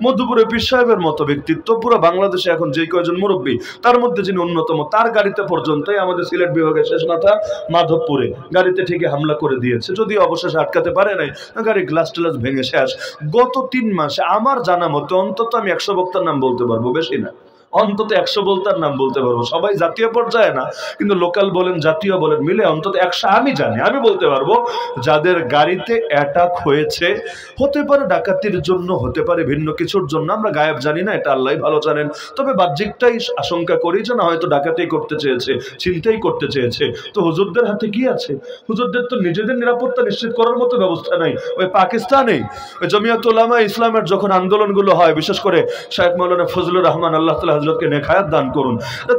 মধ্যপুরে পীর সাহেবের মতো ব্যক্তিত্ব পুরো বাংলাদেশে এখন যে কয়েকজন মুরব্বী তার মধ্যে যিনি অন্যতম, তার গাড়িতে পর্যন্তই আমাদের সিলেট বিভাগের শেষমাথা মাধবপুরে গাড়িতে ঠিকই হামলা করে দিয়েছে, যদিও অবশেষে আটকাতে পারে নাই, গাড়ির গ্লাস টেলাস ভেঙে শেষ। গত 3 মাসে আমার জানা মতো অন্তত আমি 100 বক্তার নাম বলতে পারবো, বেশি না, অন্তত 100 বক্তার নাম বলতে পারবো। সবাই জাতীয় পর্যায়ে না, কিন্তু লোকাল বলেন জাতীয় বলেন মিলে অন্তত 100 আমি জানি, আমি বলতে পারবো যাদের গাড়িতে অ্যাটাক হয়েছে। হতে পারে ডাকাতির জন্য, হতে পারে ভিন্ন কিছুর জন্য, আমরা গায়েব জানি না, এটা আল্লাহ ভালো জানেন। তবে বাহ্যিকটাই আশঙ্কা করি যে না হয়তো ডাকাতি করতে চেয়েছে, ছিনতাই করতে চেয়েছে। তো হুজুরদের হাতে কি আছে? হুজুরদের তো নিজেদের নিরাপত্তা নিশ্চিত করার মতো ব্যবস্থা নাই। ওই পাকিস্তানে ওই জমিয়ত উলামা ইসলামের যখন আন্দোলনগুলো হয়, বিশেষ করে শেখ মাওলানা ফজলুর রহমান আল্লাহ তাআলা হযরতকে নেখায়াত দান করুন,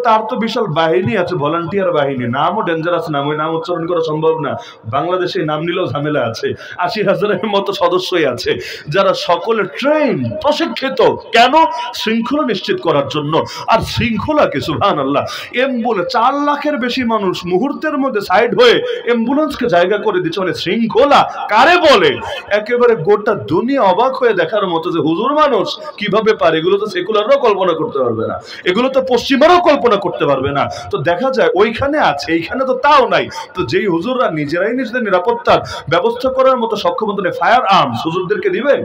তার তো বিশাল বাহিনী আছে, ভলান্টিয়ার বাহিনী, নামও ডেঞ্জারাস নাম, ওই নাম উচ্চারণ করা সম্ভব না, বাংলাদেশে নাম নিলেও ঝামেলা আছে। 80,000-এর মতো সদস্যই আছে যারা সকলে ট্রেন প্রশিক্ষিত, কেন? শৃঙ্খলা নিশ্চিত করার জন্য। আর শৃঙ্খলাকে সুবহানাল্লাহ অ্যাম্বুলেন্স 4 লাখের বেশি মানুষ মুহূর্তের মধ্যে সাইড হয়ে অ্যাম্বুলেন্সকে জায়গা করে দিচ্ছে, মানে শৃঙ্খলা কারে বলে? একেবারে গোটা দুনিয়া অবাক হয়ে দেখার মতো যে হুজুর মানুষ কিভাবে পারে। এগুলো তো সেকুলাররাও কল্পনা করতে পারবে না, এগুলো তো পশ্চিমারাও কল্পনা করতে পারবে না। তো দেখা যায় ওইখানে আছে, এইখানে তো তাও নাই। তো যেই হুজুররা নিজেরাই নিজেদের নিরাপত্তার ব্যবস্থা করার মতো সক্ষমতা নেই, ফায়ার আর্মস হুজুরদেরকে দিবে?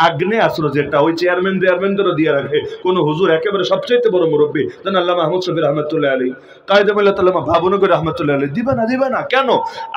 আগ্নেয়াস্ত্র যেটা ওই চেয়ারম্যানদেরও দিয়ে রাখে কোন হুজুর, একেবারে সবচাইতে বড় মুরব্বী যেন আল্লামা মাহমুদ শফি রহমতুল্লাহ আলী, কায়েদে মিল্লাত আল্লামা ভাবনগর রহমতুল্লাহ আলী, দিবে না কেন?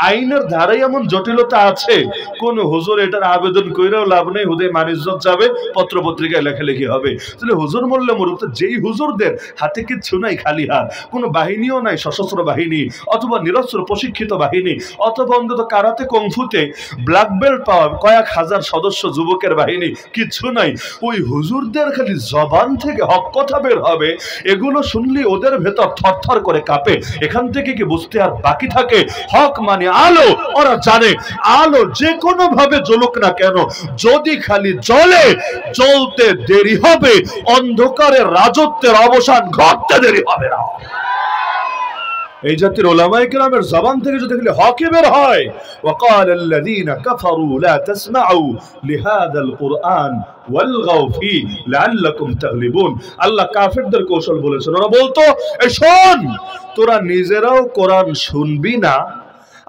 আইনের ধারাই এমন জটিলতা আছে, কোন হুজুর এটার আবেদন কইরাও লাভ নেই, হুদে মানিজ্জত যাবে, পত্র পত্রিকায় লেখালেখি হবে। তাহলে হুজুর মরলে মরুক, যেই হুজুরদের হাতে কিচ্ছু নাই, খালি হাত, কোনো বাহিনীও নাই, সশস্ত্র বাহিনী অথবা নিরস্ত্র প্রশিক্ষিত বাহিনী, অথবা অন্তত কারাতে কংফুতে ব্ল্যাক বেল্ট পাওয়া কয়েক হাজার সদস্য যুবকের বাহিনী, কিচ্ছু নাই। ওই হুজুরদের খালি জবান থেকে হক কথা বের হবে, এগুলো শুনলে ওদের ভেতর থরথর করে কাঁপে। এখান থেকে কি বুঝতে আর বাকি থাকে? হক মানে আলো, ওরা জানে আলো যে কোনো ভাবে জ্বলুক না কেন, যদি খালি জ্বলে, জ্বলতে দেরি হবে, অন্ধকারের রাজত্বের অবসান ঘটতে দেরি হবে না। এই জাতির উলামায়ে কেরামের জবান থেকে যদি খালি হক বের হয়, ওয়াকাল আল্লাযীনা কাফারু লা তাসমাউ লিহাযাল কুরআন ওয়ালগাউ ফি লাআল্লাকুম তাগলিবুন। আল্লাহ কাফেরদের কৌশল বলেছেন, ওরা বলতো এই শোন, তোরা নিজেরাও কোরআন শুনবি না,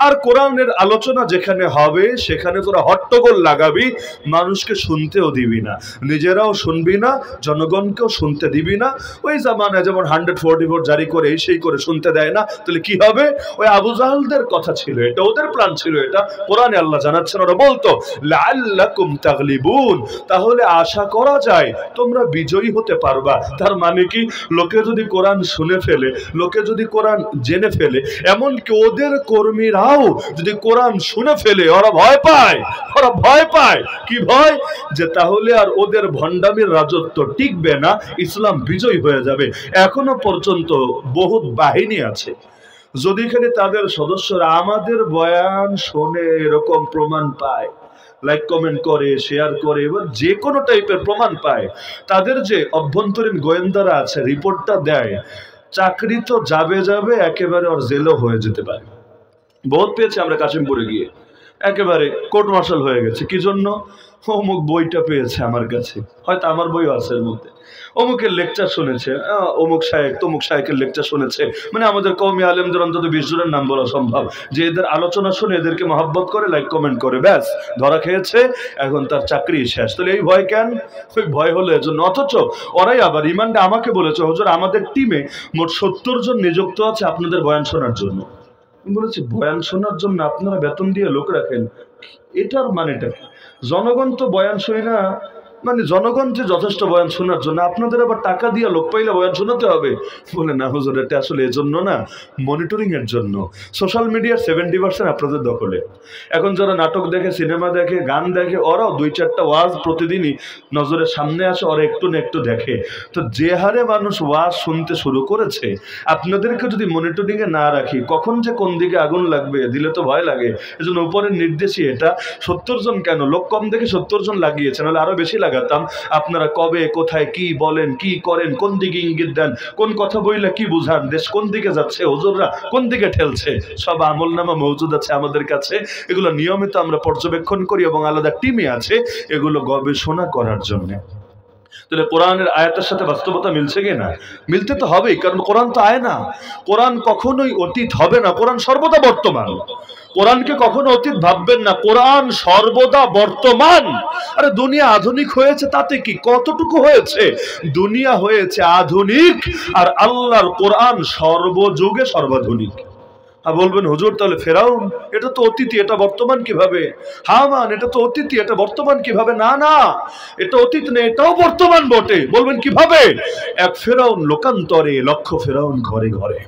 আর কোরআনের আলোচনা যেখানে হবে সেখানে তোরা হট্টগোল লাগাবি, মানুষকে শুনতেও দিবি না, নিজেরাও শুনবি না, জনগণকেও শুনতে দিবি না। ওই জামানায় যেমন 144 জারি করে এই সেই করে শুনতে দেয় না, তাহলে কি হবে? ওই আবু জাহলদের কথা ছিল এটা, ওদের প্ল্যান ছিল এটা, কোরআনে আল্লাহ জানাচ্ছেন, ওরা বলতো লাআল্লাকুম তাগলিবুন, তাহলে আশা করা যায় তোমরা বিজয়ী হতে পারবা। তার মানে কি? লোকে যদি কোরআন শুনে ফেলে, লোকে যদি কোরআন জেনে ফেলে, এমনকি ওদের কর্মীরা যদি কোরআন শুনে ফেলে, ওরা ভয় পায়। কি ভয়? যে তাহলে আর ওদের ভণ্ডামির রাজত্ব টিকবে না, ইসলাম বিজয় হয়ে যাবে। এখনো পর্যন্ত বহুত বাহিনী আছে, যদি এখানে তাদের সদস্যরা আমাদের বয়ান শোনে, এরকম প্রমাণ পায়, লাইক কমেন্ট করে, শেয়ার করে, এবার যে কোনো টাইপের প্রমাণ পায়, তাদের যে অভ্যন্তরীণ গোয়েন্দারা আছে রিপোর্টটা দেয়, চাকরি তো যাবে, একেবারে ওর জেলও হয়ে যেতে পারে। বহুত পেয়েছে আমরা কাশিমপুরে গিয়ে, একেবারে কোর্ট মার্শাল হয়ে গেছে। কি জন্য? অমুক বইটা পেয়েছে আমার কাছে, হয়তো আমার বইও আছে এর মধ্যে, অমুকের লেকচার শুনেছে, অমুক শায়েখ তমুক শায়েখের লেকচার শুনেছে। মানে আমাদের কওমি আলেমদের অন্তত 20 জনের নাম বলা সম্ভব, যে এদের আলোচনা শুনে এদেরকে মহব্বত করে, লাইক কমেন্ট করে, ব্যাস ধরা খেয়েছে, এখন তার চাকরি শেষ। তাহলে এই ভয় কেন? ওই ভয় হলো এজন্য। অথচ ওরাই আবার রিমান্ডে আমাকে বলেছে, হুজুর আমাদের টিমে মোট 70 জন নিযুক্ত আছে আপনাদের বয়ান শোনার জন্য। বলেছি বয়ান শোনার জন্য আপনারা বেতন দিয়ে লোক রাখেন, এটার মানেটা কি? জনগণ তো বয়ান শুনে না, মানে জনগণ যে যথেষ্ট বয়ান শোনার জন্য, আপনাদের আবার টাকা দিয়ে লোক পাইলে বয়ান শোনাতে হবে? বলে না হুজুর, এটা আসলে এজন্য না, মনিটরিং এর জন্য। সোশ্যাল মিডিয়ার 70% আপনাদের দখলে। এখন যারা নাটক দেখে, সিনেমা দেখে, গান দেখে, ওরাও 2-4টা ওয়াজ প্রতিদিনই নজরের সামনে আসে, ওরা একটু না একটু দেখে। তো যে হারে মানুষ ওয়াজ শুনতে শুরু করেছে, আপনাদেরকে যদি মনিটরিং এ না রাখি, কখন যে কোন দিকে আগুন লাগবে দিলে তো ভয় লাগে। এজন্য উপরের নির্দেশই এটা। 70 জন কেন, লোক কম দেখে 70 জন লাগিয়েছে, নাহলে আরো বেশি লাগাতাম। আপনারা কবে কোথায় কি বলেন, কি করেন, কোন দিকে ইঙ্গিত দেন, কোন কথা বইলে কি বুঝান, দেশ কোন দিকে যাচ্ছে, হুজুররা কোন দিকে ঠেলছে, সব আমলনামা মওজুদ আছে আমাদের কাছে। এগুলো নিয়মিত আমরা পর্যবেক্ষণ করি এবং আলাদা টিমে আছে এগুলো গবেষণা করার জন্য। তাহলে কোরআনের আয়াতের সাথে বাস্তবতা মিলছে কি না? মিলতে তো হবেই, কারণ কোরআন তো আয় না। কোরআন কখনোই অতীত হবে না, কোরআন সর্বদা বর্তমান। কোরআনকে কখনো অতীত ভাববেন না, কোরআন সর্বদা বর্তমান। আরে দুনিয়া আধুনিক হয়েছে তাতে কি, কতটুকু হয়েছে? দুনিয়া হয়েছে আধুনিক, আর আল্লাহর কোরআন সর্বযুগে সর্বাধুনিক। বলবেন হুজুর তাহলে ফেরাউন এটা তো অতীতই, এটা বর্তমান কিভাবে? হামান এটা তো অতীতই, এটা বর্তমান কিভাবে? না না, এটা অতীত নেই, এটাও বর্তমান বটে। বলবেন কিভাবে? এক ফেরাউন লোকান্তরে, লক্ষ ফেরাউন ঘরে ঘরে।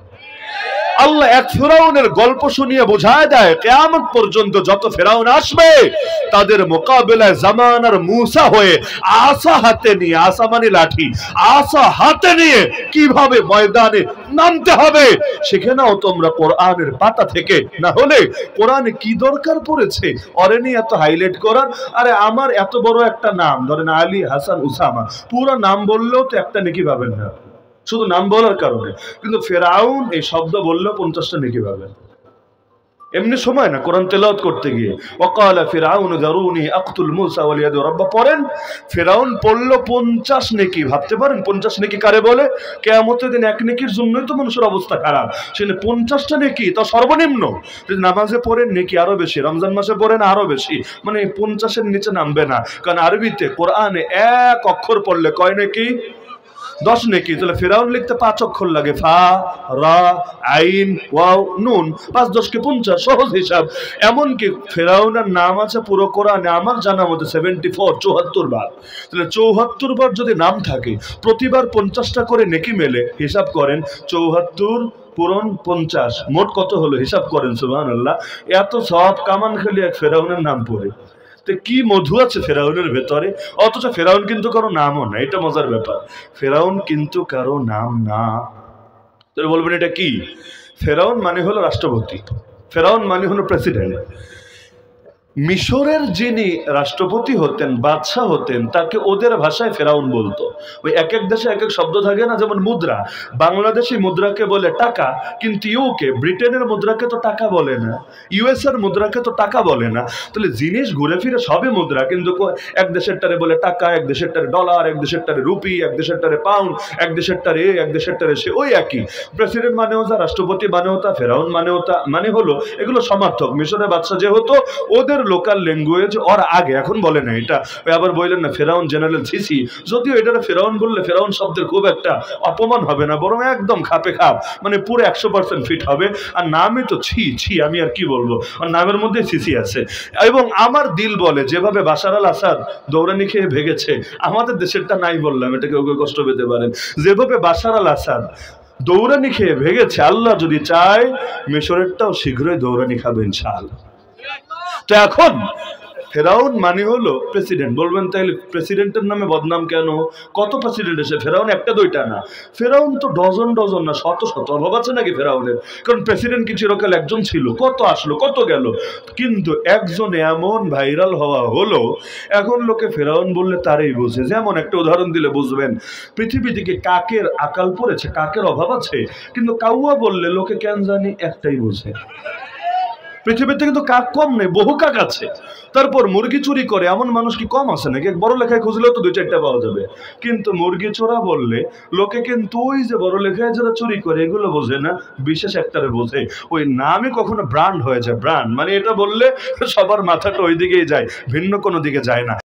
আল্লাহ এক ফেরাউনের গল্প শুনিয়ে বোঝায় দেয় কিয়ামত পর্যন্ত যত ফেরাউন আসবে তাদের মোকাবেলায় জামানার মূসা হয়ে আসা হাতে নিয়ে, আসা মানে লাঠি, আসা হাতে নিয়ে কিভাবে ময়দানে নামতে হবে সেখানেও তোমরা কোরআনের পাতা থেকে, না হলে কোরআনে কি দরকার পড়েছে অরে নিয়ে এত হাইলাইট করার? আরে আমার এত বড় একটা নাম, ধরেন আলী হাসান উসামা, পুরো নাম বললেও তো একটা নেকি পাবেন না, শুধু নাম বলার কারণে। কিন্তু ফেরাউন এই শব্দ বললেও 50টা নেকি পাবেন। এমনি সময় না, কোরআন তেলাওয়াত করতে গিয়ে ওয়াকালা ফিরআউন যারুনি আকতুল মূসা ওয়ালিয়াদু রাব্বা পড়েন, ফেরাউন পড়ল 50 নেকি। ভাবতে পারেন 50 নেকি কারে বলে? কিয়ামতের দিন এক নেকির জন্যই তো মানুষের অবস্থা খারাপ, সেখানে 50টা নেকি তো সর্বনিম্ন। যদি নামাজে পড়েন নেকি আরো বেশি, রমজান মাসে পড়েন আরো বেশি, মানে 50-এর নিচে নামবে না। কারণ আরবিতে কোরআনে এক অক্ষর পড়লে কয় নেকি? 10 নেকি। তাহলে ফেরাউন লিখতে 5 অক্ষর লাগে, ফা রা আইন ওয়াও নুন, 5 10 কে 50, সহজ হিসাব। এমনকি ফেরাউনের নাম আছে পুরো কোরআনে আমার জানা মতে 74 বার। তাহলে 74 বার যদি নাম থাকে, প্রতিবার 50টা করে নেকি মেলে, হিসাব করেন 74 পূরণ 50, মোট কত হলো হিসাব করেন। সুবহানাল্লাহ, এত সব কামান খালি এক ফেরাউনের নাম পড়ে। কি মধু আছে ফেরাউনের ভেতরে, অথচ ফেরাউন কিন্তু কারো নামও না। এটা মজার ব্যাপার, ফেরাউন কিন্তু কারো নাম না। তাহলে বলবেন এটা কি? ফেরাউন মানে হলো রাষ্ট্রপতি, ফেরাউন মানে হলো প্রেসিডেন্ট। মিশরের যিনি রাষ্ট্রপতি হতেন, বাদশাহ হতেন, তাকে ওদের ভাষায় ফেরাউন বলতো। ওই এক এক দেশে এক এক শব্দ থাকে না, যেমন মুদ্রা, বাংলাদেশি মুদ্রাকে বলে টাকা, কিন্তু ইউকে ব্রিটেনের মুদ্রাকে তো টাকা বলে না, ইউএস এর মুদ্রাকে তো টাকা বলে না। তাহলে জিনিস ঘুরে ফিরে সবই মুদ্রা, কিন্তু এক দেশের টারে বলে টাকা, এক দেশের টারে ডলার, এক দেশের টারে রুপি, এক দেশের টারে পাউন্ড, এক দেশের টারে এক দেশের টারে সে, ওই একই। প্রেসিডেন্ট মানেও তা, রাষ্ট্রপতি মানেও তা, ফেরাউন মানেও তা, মানে হলো এগুলো সমার্থক। মিশরের বাদশাহ যে হতো ওদের লোকাল ল্যাঙ্গুয়েজ ওর আগে, এখন বলে না এটা। আবার বললেন না ফেরাউন জেনারেল সিসি, যদিও এটা ফেরাউন বললে ফেরাউন শব্দের খুব একটা অপমান হবে না, বরং একদম খাপে খাপ, মানে পুরো 100% ফিট হবে। আর নামই তো ছি ছি, আমি আর কি বলবো, আর নামের মধ্যে সিসি আছে। এবং আমার দিল বলে যেভাবে বাশার আল আসাদ দৌড়ানি খেয়ে ভেগেছে, আমাদের দেশেরটা নাই বললাম, এটা কেউ কেউ কষ্ট পেতে পারেন, যেভাবে বাশার আল আসাদ দৌড়ানি খেয়ে ভেগেছে, আল্লাহ যদি চায় মিশরেরটাও শীঘ্রই দৌড়ানি খাবে ইনশাআল্লাহ। তো এখন ফেরাউন মানে হলো প্রেসিডেন্ট। বলবেন তাহলে প্রেসিডেন্টের নামে বদনাম কেন? কত প্রেসিডেন্ট এসে, ফেরাউন একটা দুইটা না, ফেরাউন তো ডজন ডজন না, শত শত। অভাব আছে নাকি ফেরাউনের? কারণ প্রেসিডেন্ট কি চিরকাল একজন ছিল? কত আসলো কত গেল, কিন্তু একজন এমন ভাইরাল হওয়া হলো, এখন লোকে ফেরাউন বললে তারই বোঝে। যেমন একটা উদাহরণ দিলে বুঝবেন, পৃথিবী থেকে কাকের আকাল পড়েছে, কাকের অভাব আছে, কিন্তু কাউয়া বললে লোকে কেন জানি একটাই বোঝে। পৃথিবীতে কিন্তু কাক কম নেই, বহু কাক আছে। তারপর মুরগি চুরি করে এমন মানুষ কি কম আছে নাকি? বড় লেখায় খুঁজলেও তো 2-4টা পাওয়া যাবে, কিন্তু মুরগি চোরা বললে লোকে কিন্তু ওই যে বড় লেখায় যারা চুরি করে এগুলো বোঝে না, বিশেষ একটারে বোঝে। ওই নামই কখনো ব্র্যান্ড হয়ে যায়, ব্র্যান্ড মানে এটা বললে সবার মাথাটা ওই দিকেই যায়, ভিন্ন কোনো দিকে যায় না।